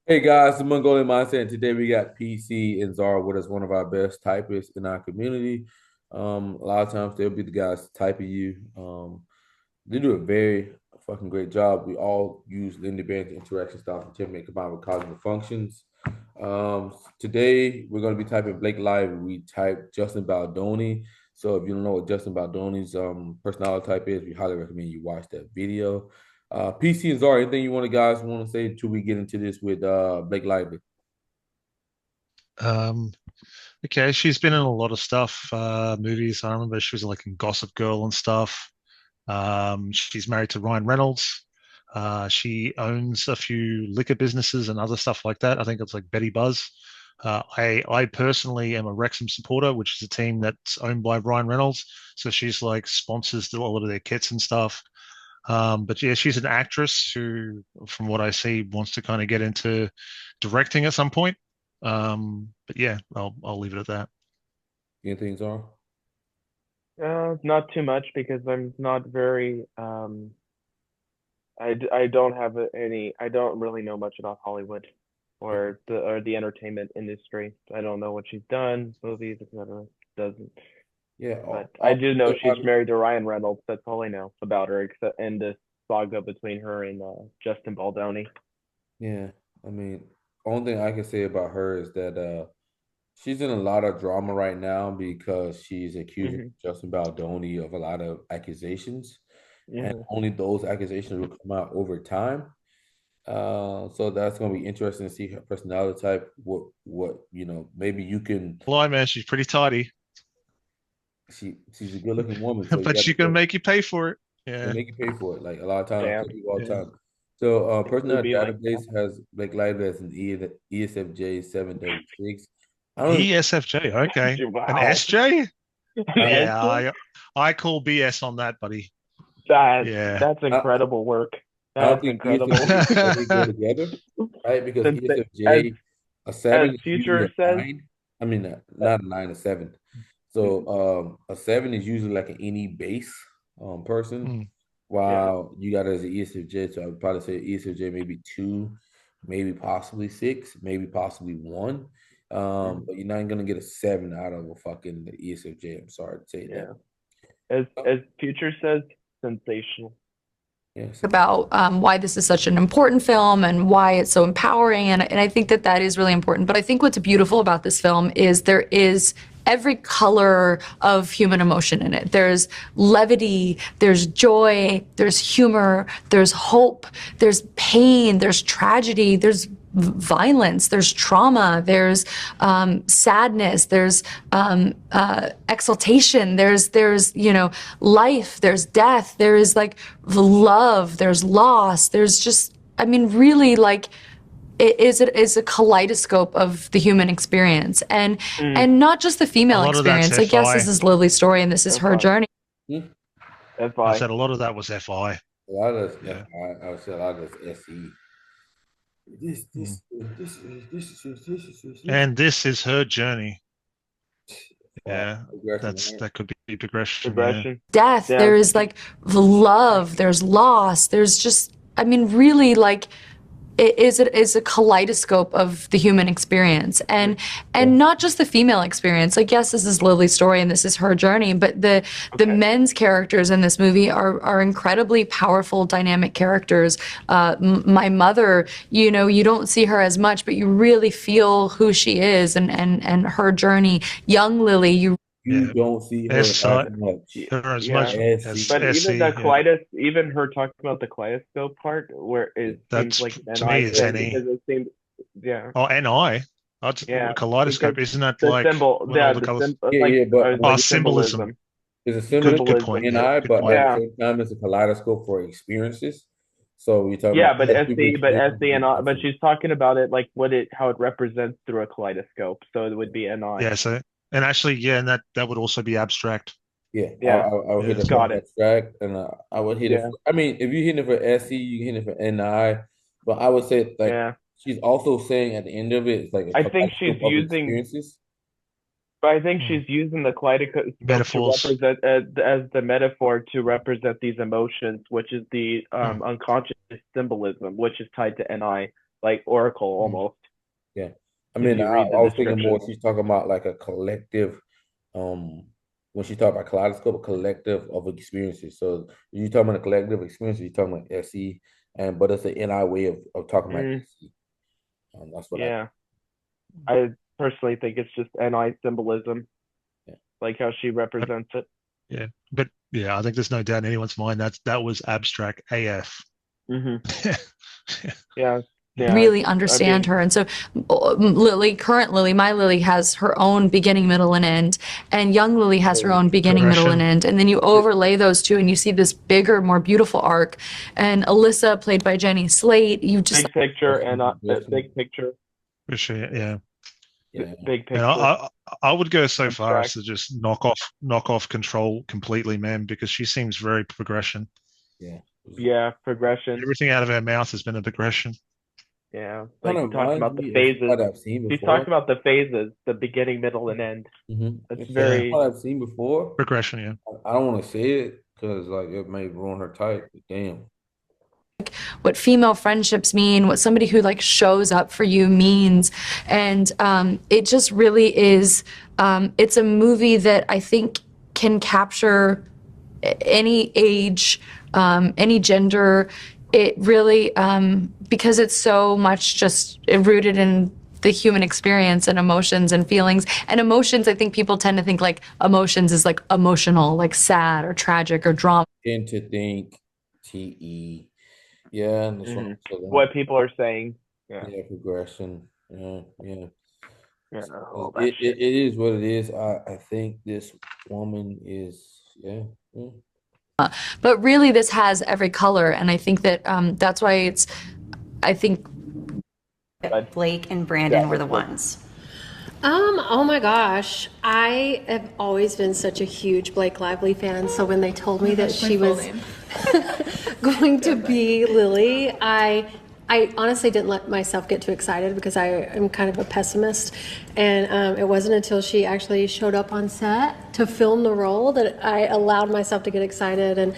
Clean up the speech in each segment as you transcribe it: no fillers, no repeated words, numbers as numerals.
Hey guys, the Mongolian Mindset. And today we got PC and Zara with us, one of our best typists in our community. A lot of times they'll be the guys typing you. They do a very fucking great job. We all use Linda Berens Interaction Styles to make combined with cognitive functions. Today we're going to be typing Blake Live. We type Justin Baldoni. So if you don't know what Justin Baldoni's personality type is, we highly recommend you watch that video. PC and Zara, anything you guys want to say until we get into this with Blake Lively? Um, okay, she's been in a lot of stuff, movies. I remember she was like in Gossip Girl and stuff. She's married to Ryan Reynolds. She owns a few liquor businesses and other stuff like that. I think it's like Betty Buzz. I personally am a Wrexham supporter, which is a team that's owned by Ryan Reynolds. So she's like sponsors a lot of their kits and stuff. But yeah, she's an actress who, from what I see, wants to kind of get into directing at some point. But yeah, I'll leave it at that. Anything, Zara? Not too much because I'm not very I don't have I don't really know much about Hollywood or the entertainment industry. I don't know what she's done, movies, etc. Doesn't. Yeah, But I do know she's married to Ryan Reynolds. That's all I know about her, except in this saga between her and Justin Baldoni. yeah. I mean, only thing I can say about her is that she's in a lot of drama right now because she's accusing Hmm. Justin Baldoni of a lot of accusations, and Hmm. only those accusations will come out over time. So that's gonna be interesting to see her personality type. What maybe you can. Lie, man, she's pretty tidy, She's a good looking woman, so you but got to she's gonna make you pay for it. and Yeah, make you pay for it. Like a lot of times, I tell Damn, people all the yeah. time. So, it would personality be like that. database has Blake Lively as an ESFJ 736. I don't. ESFJ, okay. An Wow. SJ? An I, Yeah, essay? I call BS on that, buddy. That's Yeah. that's I incredible work. I don't That's think incredible. ESFJ and SE go together, right? Because Since they, as ESFJ, a as seven is usually Future a says, nine. I mean, uh, not a nine, a seven. So, a seven is usually like an any base person, Hmm. yeah. while you got it as an ESFJ. So I would probably say ESFJ maybe two, maybe possibly six, maybe possibly one. Mhm. But you're not gonna get a seven out of a fucking ESFJ. I'm sorry to say that. Yeah. As Future says, sensational. Yeah, so about why this is such an important film and why it's so empowering. And I think that that is really important. But I think what's beautiful about this film is there is every color of human emotion in it. There's levity, there's joy, there's humor, there's hope, there's pain, there's tragedy, there's violence, there's trauma, there's sadness, there's exaltation, there's life, there's death, there is like love, there's loss, there's just I mean really like it is a kaleidoscope of the human experience Mm, and not just the A female lot of that's experience. Like yes, this FI. is Lily's story and this is her FI. journey. hmm, I FI. said a lot of that was FI. a lot of this Yeah. FI, I would say a lot of this SE. This, Hmm. this, this, this. And this is her journey. Wow, Yeah. aggression, right? That could be progression. Yeah. Progression. Death, Yeah. there is like love, there's loss, there's just I mean really like it is a kaleidoscope of the human experience and not just the female experience. Like yes, this is Lily's story and this is her journey, but the Okay. men's characters in this movie are incredibly powerful, dynamic characters. My mother, you don't see her as much, but you really feel who she is and her journey. Young Lily, you You Yeah. don't see her S as I much her as Yeah. much as as SE. But even the SC. Yeah. even her talking about the kaleidoscope part, where it seems That's like an to me NI is thing NE. because it seems, yeah, Oh, NI. yeah, because Kaleidoscope. Isn't that the like symbol, when all yeah, the the colors? symbol, Yeah, yeah, but Oh, like symbolism. symbolism. it's a similar Good to point. Symbolism. Yeah, NI, good but point. at the Yeah, same time, it's a kaleidoscope for experiences. So you're talking yeah, about but super SC experiences. and but she's talking about it like how it represents through a kaleidoscope. So it would be NI. Yeah. So, and actually, yeah, and that would also be abstract. Yeah, Yeah, I would hit Yeah. it for got it. abstract, and I would hit it Yeah, for. I mean, if you hit it for SE, you hit it for NI, but I would say like yeah. she's also saying at the end of it, it's like a I think she's kaleidoscope of using experiences. But I think Hmm. she's using the kaleidoscope to Metaphors. represent as the metaphor to represent these emotions, which is the Hmm. unconscious symbolism, which is tied to NI, like oracle almost. Yeah. I If mean, you I, read the I was thinking more, description. she's talking about like a collective, when she talk about kaleidoscope, a collective of experiences. So you talking about a collective experience, you talking about SE, but it's an NI way of talking about Mm, SE. That's what yeah, I personally think it's just NI symbolism, yeah. like how she represents it. Yeah, but yeah, I think there's no doubt in anyone's mind that was abstract AF. Hmm. Yeah, yeah. really I understand mean, her. And so current Lily, my Lily has her own beginning, middle, and end. And young Lily has her own beginning, middle, and Progression. end. And then you overlay those two and you see this bigger, more beautiful arc. And Alyssa, played by Jenny Slate, you just big picture and Progression. big picture, For sure, yeah. Yeah. big And picture, I would go so far as abstract. to just knock off control completely, man, because she seems very progression. Yeah. Yeah, progression. Everything out of her mouth has been a progression. Yeah, Kind like of she talks reminds about the me of phases. what I've seen She before. talks about the phases, the beginning, middle, and end. That's It's very. what I've seen before. Progression, yeah. I don't want to say it because like it may ruin her type. But damn. what female friendships mean, what somebody who like shows up for you means. And it just really is, it's a movie that I think can capture any age, any gender. It really, because it's so much just rooted in the human experience and emotions and feelings. And emotions, I think people tend to think like emotions is like emotional, like sad or tragic or drama. Tend to think TE. Yeah, and that's what Mhm. I'm saying. What people are saying. Yeah, Yeah, progression. Yeah, yeah. yeah, all that It shit. is what it is. I think this woman is yeah. But really, this has every color, and I think that that's why it's. I think Blake and Brandon were the ones. Oh my gosh. I have always been such a huge Blake Lively fan. So when they told me that she was going to be Lily, I honestly didn't let myself get too excited because I am kind of a pessimist. And it wasn't until she actually showed up on set to film the role that I allowed myself to get excited. And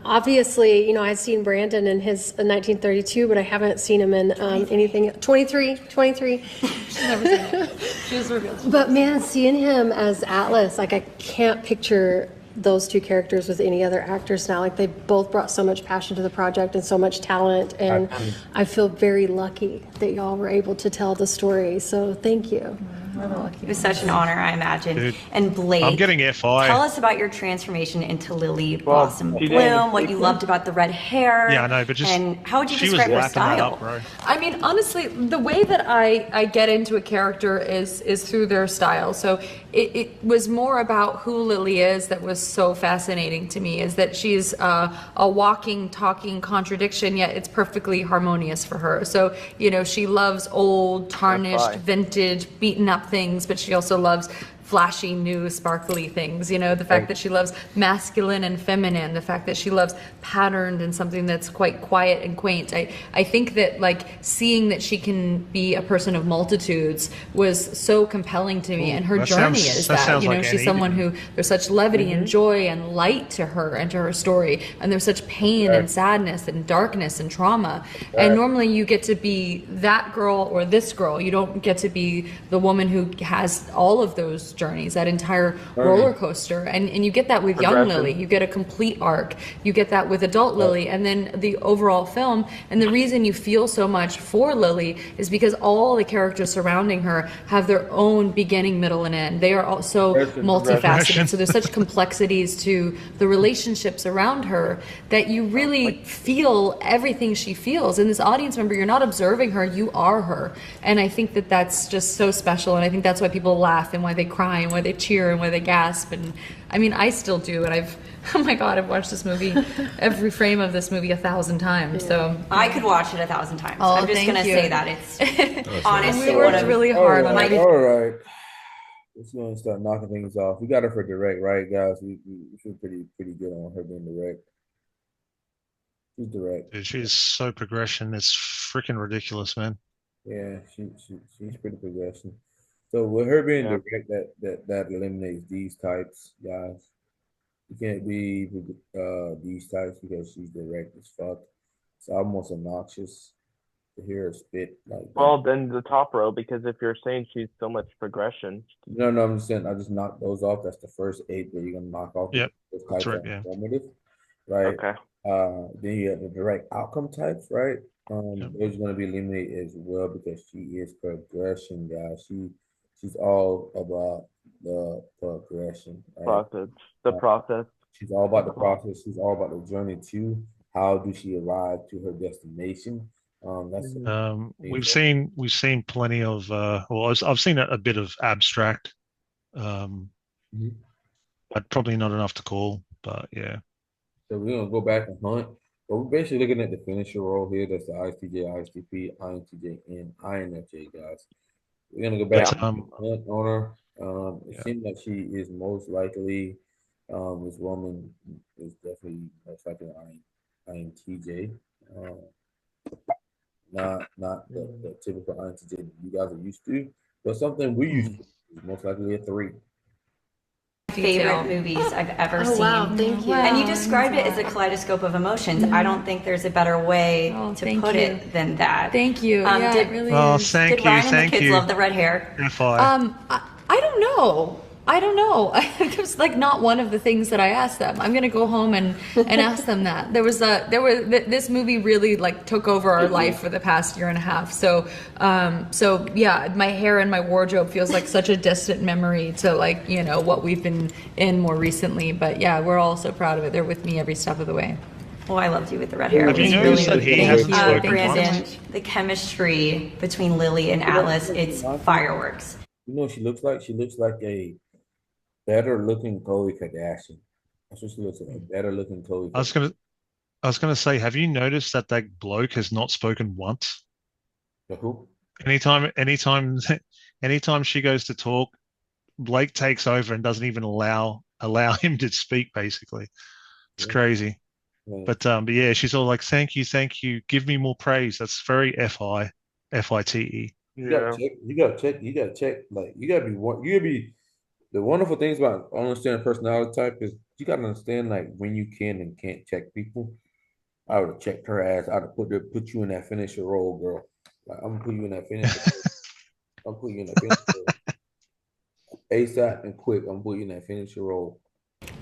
obviously, you know, I'd seen Brandon in his 1932, but I haven't seen him in anything. 23. she's never seen it. She was revealed. But man, seeing him as Atlas, like I can't picture those two characters with any other actors now. Like they both brought so much passion to the project and so much talent, and I feel very lucky that y'all were able to tell the story. So thank you. It was such an honor, I imagine. Dude, and Blake, I'm getting FI. tell us about your transformation into Lily Well, Blossom she Bloom, did. what you loved about the red hair. Yeah, I know, but just and how would you she was describe her lapping that style? up, bro. I mean, honestly, the way that I get into a character is through their style. So it was more about who Lily is that was so fascinating to me, is that she's a walking, talking contradiction, yet it's perfectly harmonious for her. So, you know, she loves old, tarnished, right. vintage, beaten up things, but she also loves flashy, new, sparkly things. You know, the fact that she loves masculine and feminine, the fact that she loves patterned and something that's quite quiet and quaint. I think that like seeing that she can be a person of multitudes was so compelling to me. And her That journey sounds- is that that, sounds you know, like she's Annie someone Eden. who there's such levity and joy and light to her and to her story. And there's such pain and sadness and darkness and trauma. And normally you get to be that girl or this girl. You don't get to be the woman who has all of those journeys, that entire roller coaster. And you get that with young Progression. Lily. You get a complete arc. You get that with adult Lily, and then the overall film. And the reason you feel so much for Lily is because all the characters surrounding her have their own beginning, middle, and end. They are all so multifaceted. Progression. So there's such complexities to the relationships around her that you really feel everything she feels. And this audience member, you're not observing her, you are her. And I think that that's just so special. And I think that's why people laugh and why they cry and why they cheer and why they gasp. And I mean, I still do. And oh my God, I've watched this movie, every frame of this movie 1,000 times. So I could watch it 1,000 times. Oh, I'm just thank going to you. say that. It's honestly we one worked of really hard on it. All right. Let's go and start knocking things off. We got her for direct, right, guys? We feel pretty good on her being direct. She's direct. Dude, she's so progression. It's freaking ridiculous, man. Yeah, she's pretty progression. So with her being Yeah. direct, that eliminates these types, guys. You can't be these types because she's direct as fuck. It's almost obnoxious. hear her spit like that. Well, then the top row, because if you're saying she's so much progression, No, I'm just saying I just knocked those off. That's the first 8 that you're gonna knock off. Yep, Those that's types right. are Yeah. informative, right? okay. Then you have the direct outcome types, right? Yep. Those are gonna be eliminated as well because she is progression, guys. She's all about the progression, right? Process. The process. She's all about the process. She's all about the journey too. How do she arrive to her destination? That's We've seen plenty of well, I've seen a bit of abstract, but probably not enough to call. But yeah. So we're gonna go back and hunt. But we're basically looking at the finisher role here. That's the ISTJ, ISTP, INTJ, and INFJ, guys. We're gonna go back and hunt on her. It seems like she is most likely, this woman is definitely most likely INTJ. Not the typical INTJ you guys are used to, but something we used to is most likely a 3. Favorite movies I've ever seen. Wow, thank you. And you described it as a kaleidoscope of emotions. I don't think there's a better way to put it than that. Thank you. Yeah, it really is. Thank Did you. Ryan and Thank the kids you. love the red hair? I don't know. It was like not one of the things that I asked them. I'm gonna go home and ask them that. This movie really like took over our life for the past year and a half. So yeah, my hair and my wardrobe feels like such a distant memory to like, you know, what we've been in more recently. But yeah, we're all so proud of it. They're with me every step of the way. Oh, I loved you with the red hair. Have you noticed that he hasn't spoken Brandon, once? the chemistry between Lily and Atlas, it's fireworks. You know what she looks like? She looks like a better looking Khloe Kardashian. That's what she looks like. A better looking Khloe Kardashian. I was gonna say, have you noticed that bloke has not spoken once? The who? Anytime she goes to talk, Blake takes over and doesn't even allow him to speak. Basically, it's crazy. Yeah. But yeah, she's all like, "Thank you, give me more praise." That's very FITE. You gotta check. Like you gotta be. The wonderful things about understanding personality type is you gotta understand like when you can and can't check people. I would have checked her ass. I'd have put you in that finisher role, girl. Like I'm gonna put you in that finisher. I'm putting you in that finisher role. ASAP and quick. I'm putting you in that finisher role.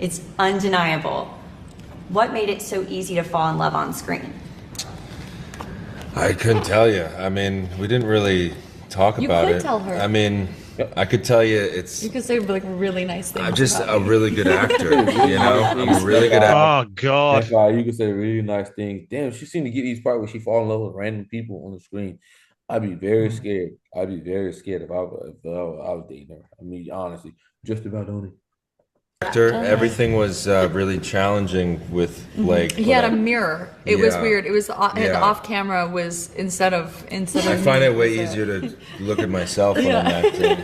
It's undeniable. What made it so easy to fall in love on screen? I couldn't tell you. I mean, we didn't really talk about it. You could tell her. I mean, I could tell you You could say like really nice things. I'm just about a me. really good actor, you know? I'm a really good actor. Oh God! That's why you can say really nice things. Damn, she seemed to get these parts where she fall in love with random people on the screen. I'd be very scared. I'd be very scared if I was dating her. I mean, honestly, just about on it. Everything was really challenging with Blake. He had a mirror. It was Yeah. weird. It was the Yeah. off camera was instead of. I find it way easier to look at myself when I'm acting.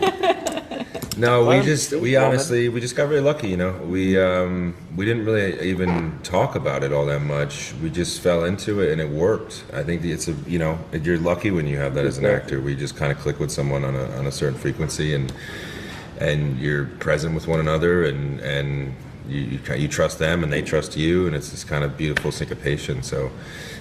No, we just got really lucky, you know. We didn't really even talk about it all that much. We just fell into it and it worked. I think you're lucky when you have that as an actor. We just kind of click with someone on a certain frequency and you're present with one another and you trust them and they trust you, and it's this kind of beautiful syncopation. So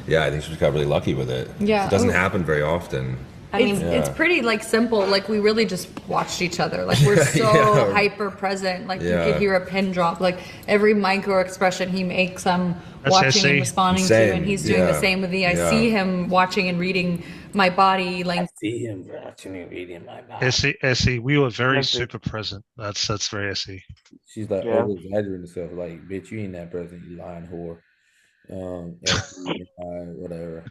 yeah, I think she just got really lucky with it. Yeah. It doesn't happen very often. I mean, It's pretty like simple. Like we really just watched each other. Like we're so Yeah. hyper present. Like you Yeah. could hear a pin drop. Like every micro expression he makes, I'm That's watching and Essie. responding to, Same. and he's doing the Yeah. same with me. I Yeah. see him watching and reading my body language. See him watching and reading my body. Essie, we were very That's it. super present. That's very Essie. She's like Yeah. over exaggerating herself. Like, bitch, you ain't that present, you lying whore. Whatever.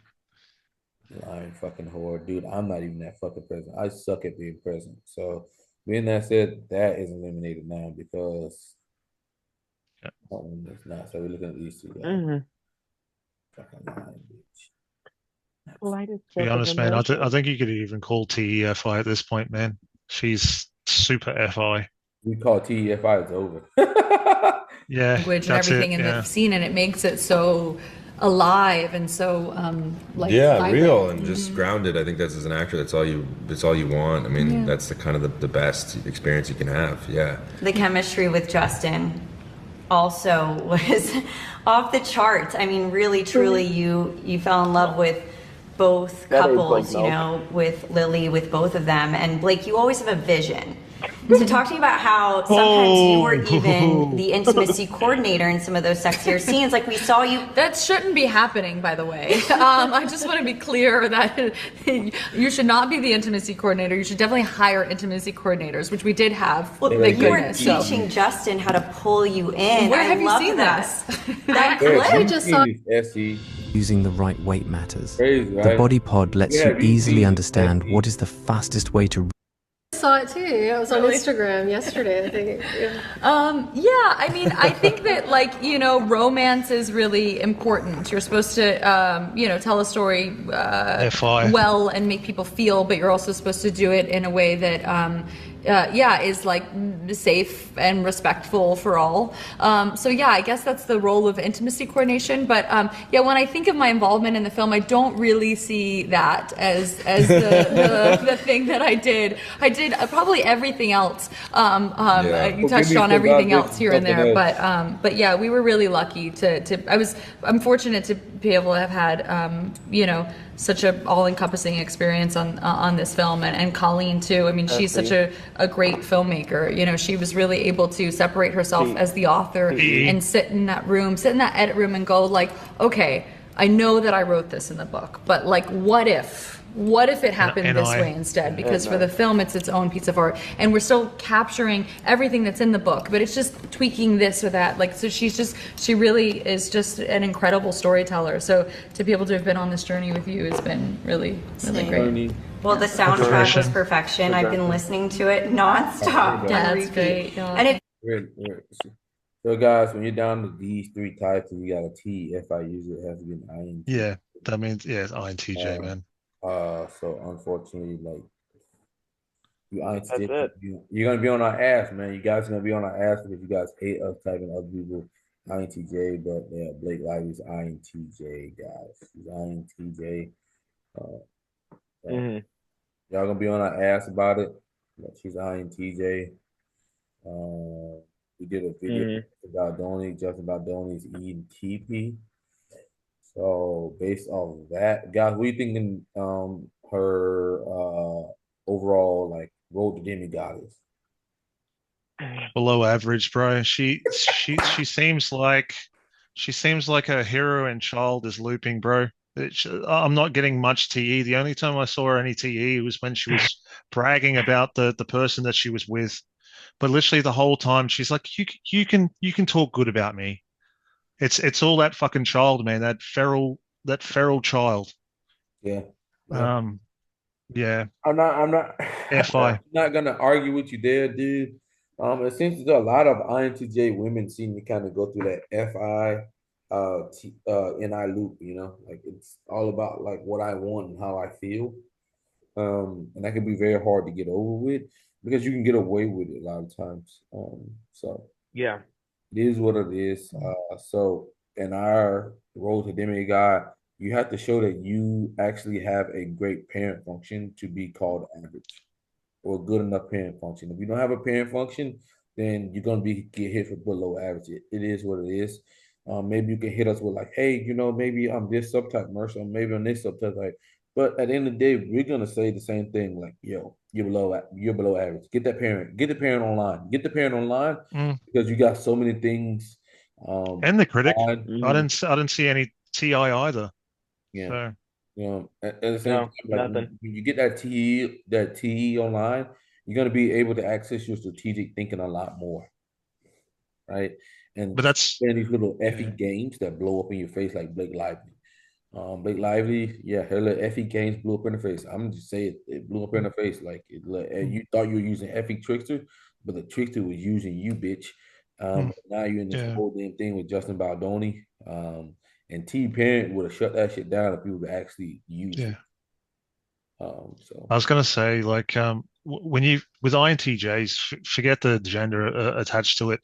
Lying fucking whore, dude. I'm not even that fucking present. I suck at being present. So, being that said, that is eliminated now because that one is not. So we're looking at these two guys. Fucking lying, bitch. To be honest, man, I think you could even call TEFI at this point, man. She's super FI. We call TEFI, it's over. Yeah, Language and that's everything it, in yeah. the scene, and it makes it so alive and so like vibrant. Real and just grounded. I think that's as an actor, that's all you want. I mean, that's the kind of the best experience you can have. Yeah. the chemistry with Justin also was off the charts. I mean, really, truly, you fell in love with both That is couples, like you milk. know, with Lily, with both of them. And Blake, you always have a vision. So talk to me about how sometimes you were even the intimacy coordinator in some of those sexier scenes. Like we saw you. That shouldn't be happening, by the way. I just want to be clear that you should not be the intimacy coordinator. You should definitely hire intimacy coordinators, which we did have. Well, thank you were goodness. So- teaching Justin how to pull you in. Where I have you love seen that. this? That Yeah, clip. you've just seen saw- this, SE. Using the right weight matters. Crazy, The right? body pod lets Yeah, you we've easily seen understand SE. what is the fastest way to I saw it too. It was on Really? Instagram yesterday, I think. Yeah. Yeah, I mean, I think that, like, you know, romance is really important. You're supposed to, you know, tell a story FI. well and make people feel, but you're also supposed to do it in a way that, is like safe and respectful for all. So yeah, I guess that's the role of intimacy coordination. But yeah, when I think of my involvement in the film, I don't really see that as the thing that I did. I did probably everything else. Yeah. You touched on everything else here and there, Something but yeah, we were really lucky I'm fortunate to be able to have had, you know, such a all-encompassing experience on this film, and Colleen too. I mean, she's such a great filmmaker. You know, she was really able to separate herself as the author and sit in that edit room and go like, okay, I know that I wrote this in the book, but like, what if it happened this way instead? Because for the film, it's its own piece of art, and we're still capturing everything that's in the book, but it's just tweaking this or that. Like, so she really is just an incredible storyteller. So to be able to have been on this journey with you has been really, really great. Well, the soundtrack was perfection. I've been listening to it nonstop. Yeah, on that's repeat. great. Yeah. And it So guys, when you're down to these three types and you got a T, if I use it, it has to be an INT. Yeah, that means it's INTJ, man. So unfortunately, like you INTJ, That's it. you're gonna be on our ass, man. You guys are gonna be on our ass because you guys hate us typing other people INTJ, but yeah, Blake Lively's INTJ, guys. He's INTJ. Mhm. Y'all gonna be on our ass about it. But she's INTJ. We did a video about Justin Baldoni's ENTP. So based off of that, guys, what are you thinking her overall like road to demigod is? Below average, bro. She seems like her hero and child is looping, bro. I'm not getting much TE. The only time I saw her any TE was when she was bragging about the person that she was with. But literally the whole time she's like, you can talk good about me. It's all that fucking child, man. That feral child. Yeah. Yeah. I'm not FI. I'm not gonna argue with you there, dude. It seems that a lot of INTJ women seem to kind of go through that FI NI loop, you know, like it's all about like what I want and how I feel. And that can be very hard to get over with because you can get away with it a lot of times. So Yeah. it is what it is. So in our role to demigod, you have to show that you actually have a great parent function to be called average or good enough parent function. If you don't have a parent function, then you're gonna get hit for below average. It is what it is. Maybe you can hit us with like, hey, you know, maybe I'm this subtype, Mercer, maybe I'm this subtype. But at the end of the day, we're gonna say the same thing, like, yo, you're below average. Get the parent online. Get the parent online because you got so many things. And the critic. Mhm. I didn't see any TI either. Yeah. So. You know, at the same time, like nothing. when you get that TE online, you're gonna be able to access your strategic thinking a lot more, right? And But that's these little effie games that blow up in your face like Blake Lively. Blake Lively, yeah, her little effie games blew up in her face. I'm just saying it blew up in her face. Like you thought you were using effie trickster, but the trickster was using you, bitch. Now you're in this whole damn thing with Justin Baldoni. And T Parent would have shut that shit down if people would actually use it. So I was gonna say, like, when you with INTJs, forget the gender attached to it.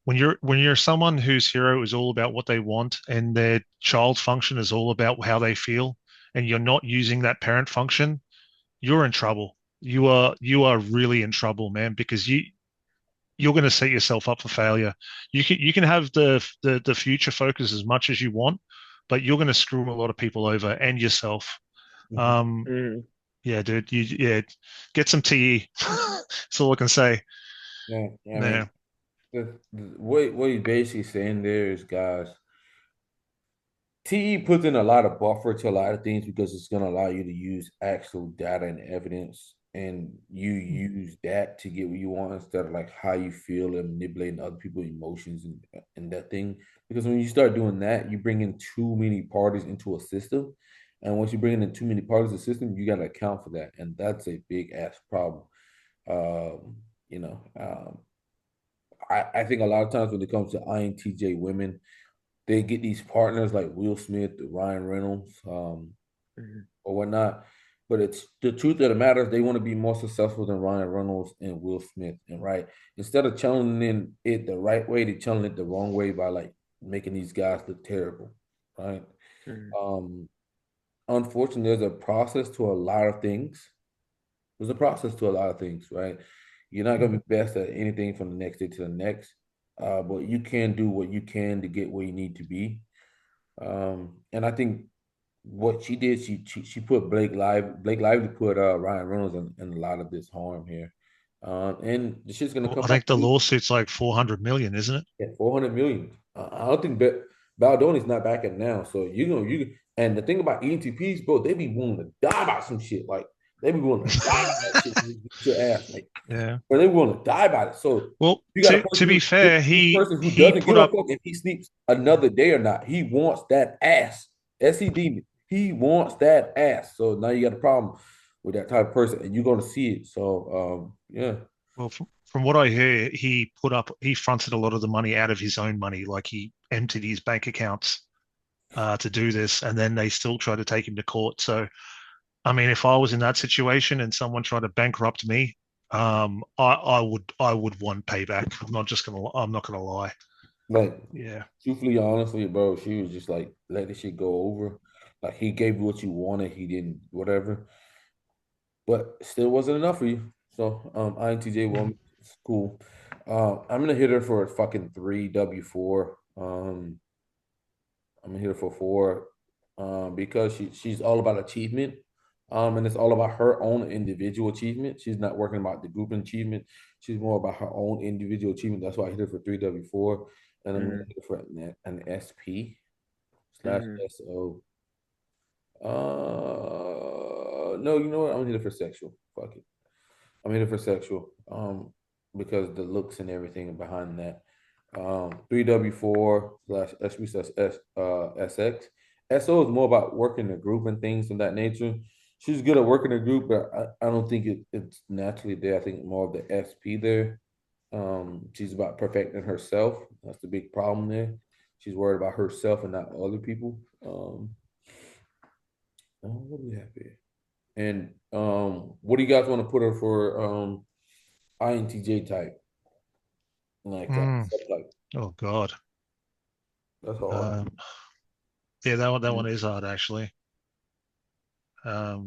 When you're someone whose hero is all about what they want and their child function is all about how they feel, and you're not using that parent function, you're in trouble. You are really in trouble, man, because you're going to set yourself up for failure. You can have the future focus as much as you want, but you're going to screw a lot of people over and yourself. Mhm. Yeah, dude, get some TE. That's all I can say. Yeah, I Yeah. mean, what he's basically saying there is, guys, TE puts in a lot of buffer to a lot of things because it's going to allow you to use actual data and evidence, and you use that to get what you want instead of like how you feel and manipulating other people's emotions and that thing. Because when you start doing that, you bring in too many parties into a system, and once you bring in too many parties to the system, you got to account for that, and that's a big ass problem. Um, you know, I think a lot of times when it comes to INTJ women, they get these partners like Will Smith, Ryan Reynolds, Mhm. or whatnot. But it's the truth of the matter is they want to be more successful than Ryan Reynolds and Will Smith. And right, instead of channeling it the right way, they channel it the wrong way by like making these guys look terrible. Right. Mhm. Um, Unfortunately, there's a process to a lot of things. There's a process to a lot of things, right? You're not gonna be best at anything from the next day to the next, but you can do what you can to get where you need to be. And I think what she did, she put Blake Lively put Ryan Reynolds in a lot of this harm here, and the shit's gonna Well, come I back think the lawsuit's like 400 million, isn't it? at 400 million. I don't think Baldoni's not back at now. So and the thing about ENTPs, bro, they be willing to die about some shit. Like they be willing to die about that shit. Get your ass, like, Yeah. or they willing to die about it. So Well, you got a to person be fair, this person who he doesn't put give a up. fuck if he sleeps another day or not. He wants that ass. SC Demon. He wants that ass. So now you got a problem with that type of person, and you're gonna see it. So yeah. Well, from what I hear, he fronted a lot of the money out of his own money, like he emptied his bank accounts to do this, and then they still try to take him to court. So, I mean, if I was in that situation and someone tried to bankrupt me, I would want payback. I'm not gonna lie. Like, Yeah. truthfully, honestly, bro, she was just like, let this shit go over. Like, he gave you what you wanted, he didn't, whatever. But still wasn't enough for you. So, INTJ woman, it's cool. I'm gonna hit her for a fucking 3W4. I'm gonna hit her for 4, because she's all about achievement. And it's all about her own individual achievement. She's not working about the group achievement. She's more about her own individual achievement. That's why I hit her for 3W4, and I'm gonna Mhm. hit her for an SP slash Mhm. SO. No, you know what? I'm gonna hit it for sexual. Fuck it. I'm gonna hit it for sexual. Because the looks and everything behind that. 3W4 slash SP slash SX. SO is more about working the group and things of that nature. She's good at working the group, but I don't think it's naturally there. I think more of the SP there. She's about perfecting herself. That's the big problem there. She's worried about herself and not other people. What do we have here? And what do you guys want to put her for INTJ type? Like Mm. subtype. Oh God. That's hard. Um, yeah, that one is hard actually. Well,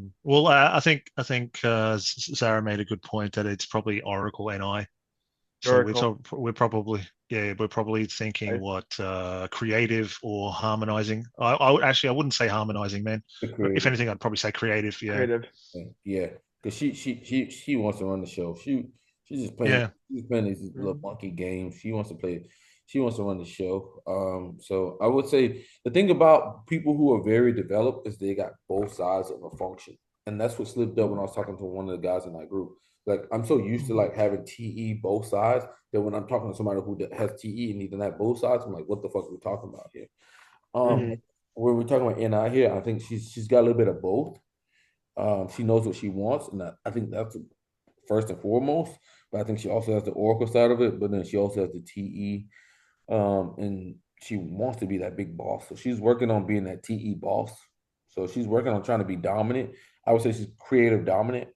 Zara made a good point that it's probably Oracle NI. So Oracle. we're probably thinking Right? what creative or harmonizing. I wouldn't say harmonizing, man. If Creative. anything, I'd probably say creative. Yeah, Creative. Yeah, because she wants to run the show. yeah. She's playing these little Mhm. monkey games. She wants to run the show. So I would say the thing about people who are very developed is they got both sides of a function, and that's what slipped up when I was talking to one of the guys in that group. Like, I'm so used to like having TE both sides that when I'm talking to somebody who has TE and needs to have both sides, I'm like, what the fuck are we talking about here? Um, Mhm. when we're talking about NI here, I think she's got a little bit of both. She knows what she wants, and I think that's first and foremost. But I think she also has the Oracle side of it, but then she also has the TE, and she wants to be that big boss. So she's working on being that TE boss. So she's working on trying to be dominant. I would say she's creative dominant.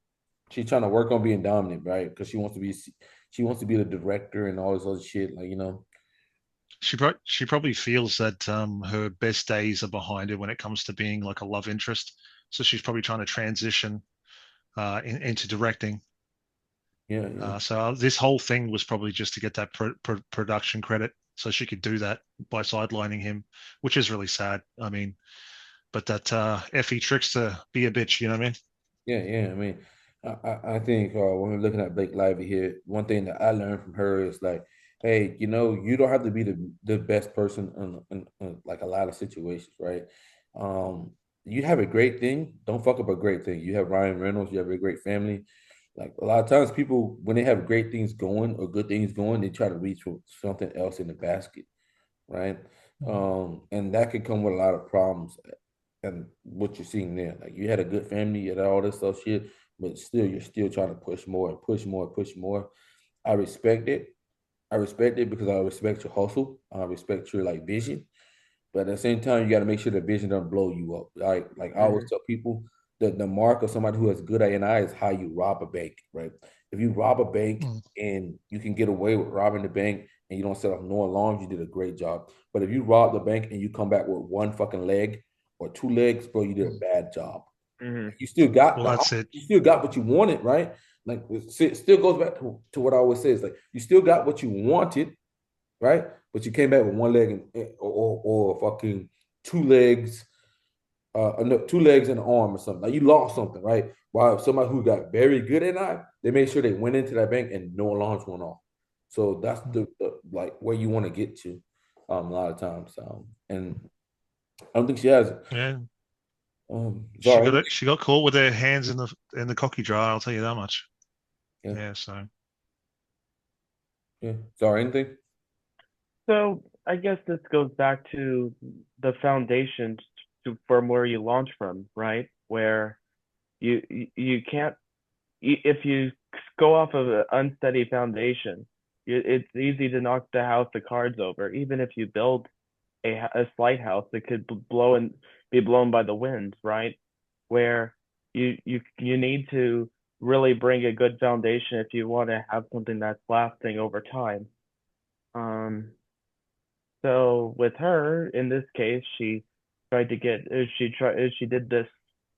She's trying to work on being dominant, right? Because she wants to be the director and all this other shit, like, She probably feels that her best days are behind her when it comes to being like a love interest. So she's probably trying to transition into directing. yeah, yeah. So this whole thing was probably just to get that production credit, so she could do that by sidelining him, which is really sad. I mean, but that Effie trickster be a bitch. You know what I mean? Yeah. I mean, I think when we're looking at Blake Lively here, one thing that I learned from her is like, hey, you don't have to be the best person in like a lot of situations, right? You have a great thing, don't fuck up a great thing. You have Ryan Reynolds, you have a great family. Like a lot of times, people when they have great things going or good things going, they try to reach for something else in the basket, right? And that could come with a lot of problems and what you're seeing there. Like you had a good family, you had all this stuff shit, but still you're still trying to push more and push more, push more. I respect it. I respect it because I respect your hustle. I respect your like vision. But at the same time, you got to make sure the vision don't blow you up. Like I always tell people that the mark of somebody who has good A&I is how you rob a bank, right? If you rob a bank and you can get away with robbing the bank and you don't set off no alarms, you did a great job. But if you rob the bank and you come back with one fucking leg or two legs, bro, you did a bad job. You still got Well, that's it. you still got what you wanted, right? Like it still goes back to what I always say. It's like you still got what you wanted, right? But you came back with one leg or fucking two legs, no, two legs and an arm or something. Like you lost something, right? While somebody who got very good at that, they made sure they went into that bank and no alarms went off. So that's the like where you want to get to, a lot of times. And I don't think she has it. Yeah. Sorry. She got caught with her hands in the cocky jar. I'll tell you that much. Yeah. Yeah. So. Yeah. Sorry. Anything? So I guess this goes back to the foundation from where you launch from, right? Where you can't if you go off of an unsteady foundation, it's easy to knock the house of cards over. Even if you build a slight house, it could blow and be blown by the wind, right? Where you need to really bring a good foundation if you want to have something that's lasting over time. So with her, in this case, she tried to get she did this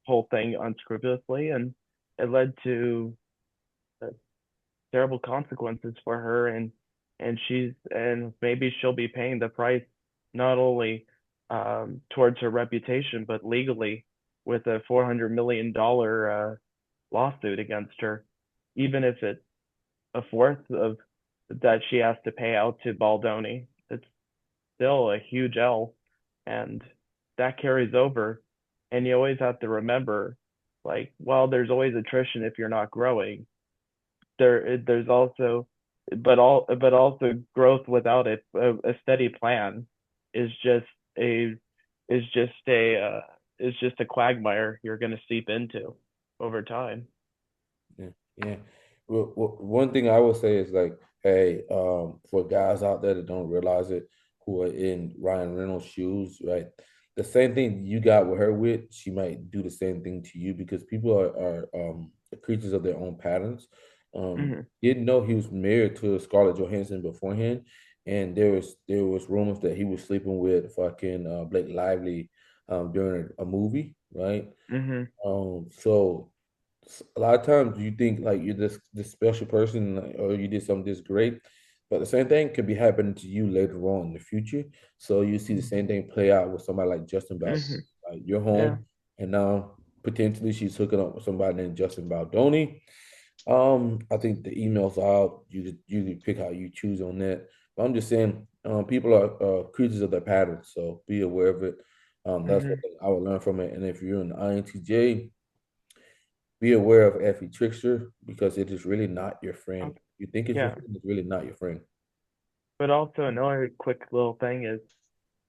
whole thing unscrupulously, and it led to terrible consequences for her, and maybe she'll be paying the price not only towards her reputation but legally with a $400 million lawsuit against her, even if it's a fourth of that she has to pay out to Baldoni. It's still a huge L, and that carries over. And you always have to remember, like, while there's always attrition if you're not growing, there's also, but also growth without a steady plan is just a is just a is just a quagmire you're going to seep into over time. Yeah. Well, one thing I will say is like, hey, for guys out there that don't realize it, who are in Ryan Reynolds' shoes, right? The same thing you got with her with, she might do the same thing to you because people are creatures of their own patterns. Didn't know he was married to Scarlett Johansson beforehand, and there was rumors that he was sleeping with fucking Blake Lively during a movie, right? So a lot of times you think like you're this special person or you did something this great, but the same thing could be happening to you later on in the future. So you see the same thing play out with somebody like Justin Baldoni. Like you're home and now potentially she's hooking up with somebody named Justin Baldoni. I think the emails out. You can pick how you choose on that. But I'm just saying, people are creatures of their patterns, so be aware of it. That's what I would learn from it. And if you're in the INTJ, be aware of Effie Trickster because it is really not your friend. You think it's your friend, it's really not your friend. But also another quick little thing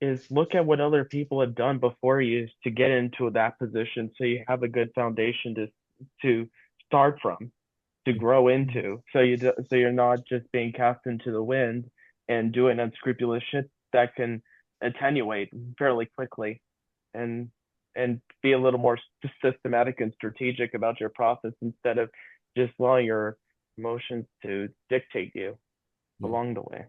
is look at what other people have done before you to get into that position, so you have a good foundation to start from, to grow into, so you're not just being cast into the wind and doing unscrupulous shit that can attenuate fairly quickly, and be a little more systematic and strategic about your process instead of just allowing your emotions to dictate you along the way.